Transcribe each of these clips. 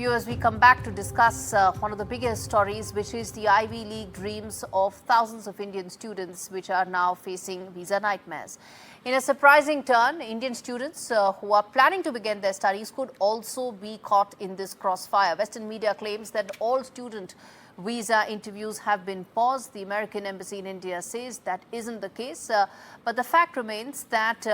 Viewers, we come back to discuss one of the biggest stories, which is the Ivy League dreams of thousands of Indian students, which are now facing visa nightmares. In a surprising turn, Indian students who are planning to begin their studies could also be caught in this crossfire. Western media claims that all student visa interviews have been paused. The American Embassy in India says that isn't the case. But the fact remains that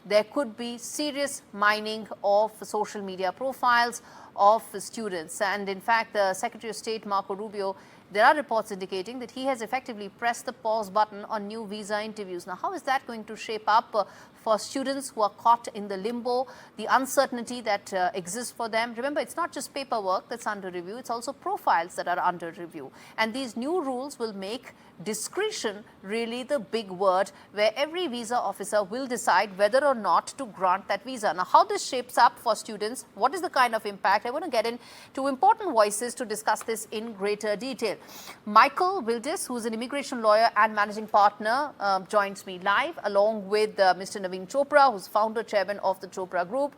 there could be serious mining of social media profiles of students. And in fact, the Secretary of State, Marco Rubio, there are reports indicating that he has effectively pressed the pause button on new visa interviews. Now, how is that going to shape up for students who are caught in the limbo, the uncertainty that exists for them? Remember, it's not just paperwork that's under review, it's also profiles that are under review. And these new rules will make discretion really the big word, where every visa officer will decide whether or not to grant that visa. Now, how this shapes up for students, what is the kind of impact? I want to get into important voices to discuss this in greater detail. Michael Wildis, who's an immigration lawyer and managing partner, joins me live, along with Mr. Naveen Chopra, who's founder chairman of the Chopras Group,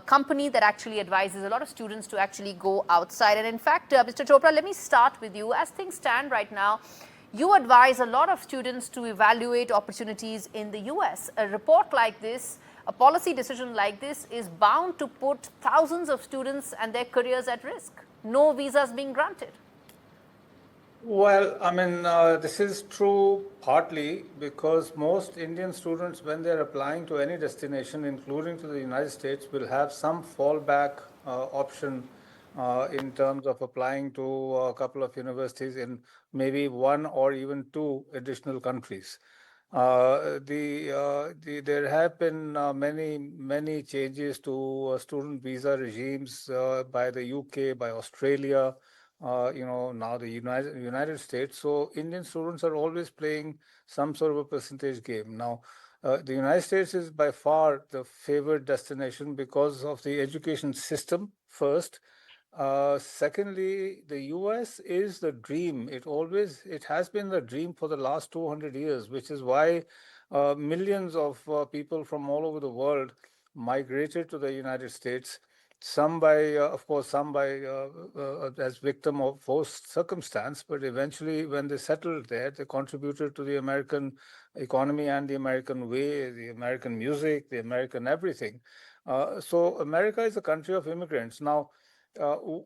company that actually advises a lot of students to actually go outside. And in fact, Mr. Chopra, let me start with you. As things stand right now, you advise a lot of students to evaluate opportunities in the US. A report like this, a policy decision like this, is bound to put thousands of students and their careers at risk. No visas being granted. Well, I mean, this is true partly because most Indian students, when they're applying to any destination, including to the United States, will have some fallback option in terms of applying to a couple of universities in maybe one or even two additional countries. There have been many changes to student visa regimes by the UK, by Australia, now the United States. So Indian students are always playing some sort of a percentage game. Now, the United States is by far the favored destination because of the education system, first. Secondly, the US is the dream. It has been the dream for the last 200 years, which is why millions of people from all over the world migrated to the United States. Some by, of course, as victim of forced circumstance, but eventually when they settled there, they contributed to the American economy and the American way, the American music, the American everything. So America is a country of immigrants. Now, on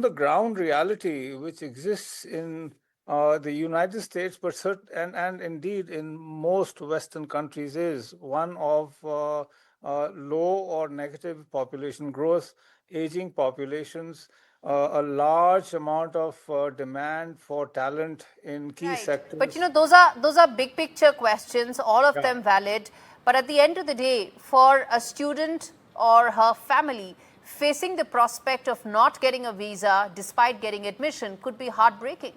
the ground reality which exists in the United States, but and indeed in most Western countries, is one of low or negative population growth, aging populations, a large amount of demand for talent in key sectors. But those are big picture questions, all of them valid. But at the end of the day, for a student or her family, facing the prospect of not getting a visa despite getting admission could be heartbreaking.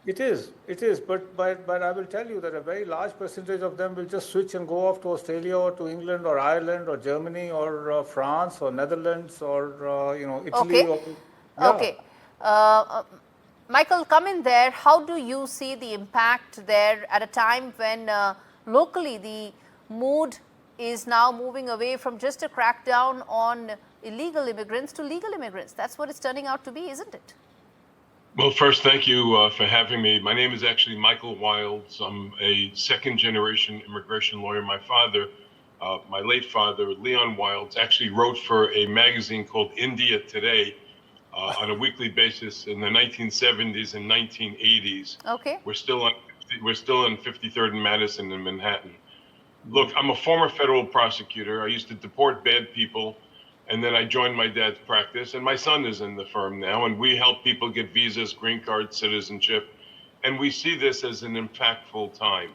It is, but I will tell you that a very large percentage of them will just switch and go off to Australia or to England or Ireland or Germany or France or Netherlands or Italy. Okay. Michael, come in there. How do you see the impact there at a time when locally the mood is now moving away from just a crackdown on illegal immigrants to legal immigrants? That's what it's turning out to be, isn't it? Well, first, thank you for having me. My name is actually Michael Wilds. I'm a second-generation immigration lawyer. My father, my late father, Leon Wilds, actually wrote for a magazine called India Today on a weekly basis in the 1970s and 1980s. Okay. We're still on 53rd and Madison in Manhattan. Look, I'm a former federal prosecutor. I used to deport bad people. And then I joined my dad's practice, and my son is in the firm now, and we help people get visas, green card, citizenship. And we see this as an impactful time,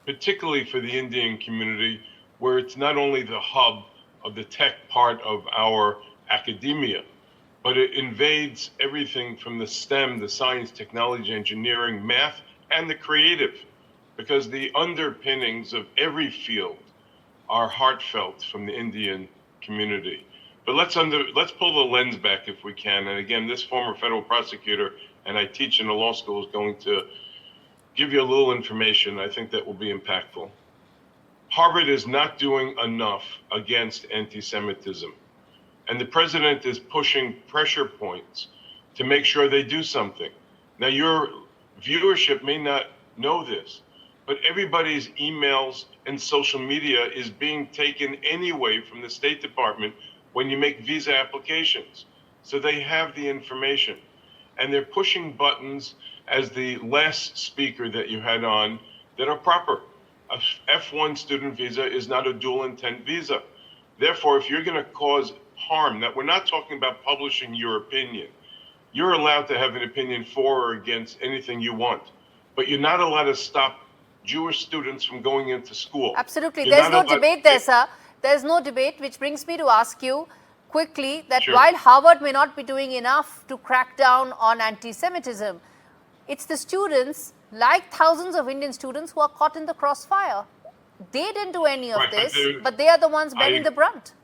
particularly for the Indian community, where it's not only the hub of the tech part of our academia, but it invades everything from the STEM, the science, technology, engineering, math, and the creative, because the underpinnings of every field are heartfelt from the Indian community. But let's pull the lens back if we can. And again, this former federal prosecutor, and I teach in a law school, is going to give you a little information. I think that will be impactful. Harvard is not doing enough against anti-Semitism. And the president is pushing pressure points to make sure they do something. Now, your viewership may not know this, but everybody's emails and social media is being taken anyway from the State Department when you make visa applications. So they have the information. And they're pushing buttons, as the last speaker that you had on, that are proper. A F1 student visa is not a dual intent visa. Therefore, if you're going to cause harm, that we're not talking about publishing your opinion. You're allowed to have an opinion for or against anything you want, but you're not allowed to stop Jewish students from going into school. Absolutely. You're There's no not allowed debate to- there, sir. There's no debate, which brings me to ask you quickly that Sure. while Harvard may not be doing enough to crack down on anti-Semitism, it's the students, like thousands of Indian students, who are caught in the crossfire. They didn't do any of Right, but this, but they are the ones bearing the brunt.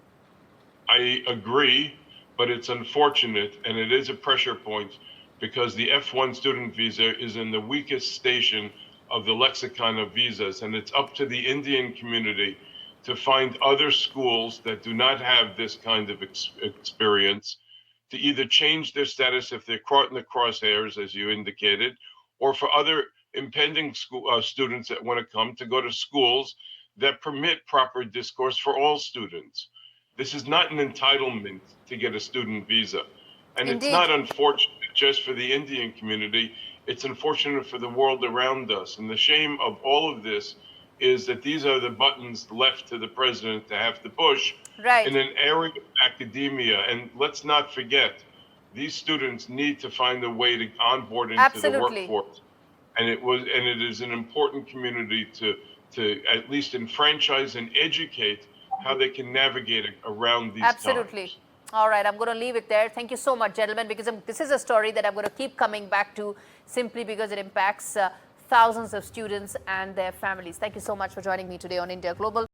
I agree, but it's unfortunate, and it is a pressure point, because the F1 student visa is in the weakest station of the lexicon of visas, and it's up to the Indian community to find other schools that do not have this kind of experience, to either change their status if they're caught in the crosshairs, as you indicated, or for other impending students that want to come to go to schools that permit proper discourse for all students. This is not an entitlement to get a student visa. And Indeed. It's not unfortunate just for the Indian community, it's unfortunate for the world around us. And the shame of all of this is that these are the buttons left to the president to have to push Right. in an area of academia. And let's not forget, these students need to find a way to onboard into Absolutely. the workforce. And it is an important community to at least enfranchise and educate how they can navigate around these Absolutely. times. All right, I'm going to leave it there. Thank you so much, gentlemen, because this is a story that I'm going to keep coming back to simply because it impacts thousands of students and their families. Thank you so much for joining me today on India Global.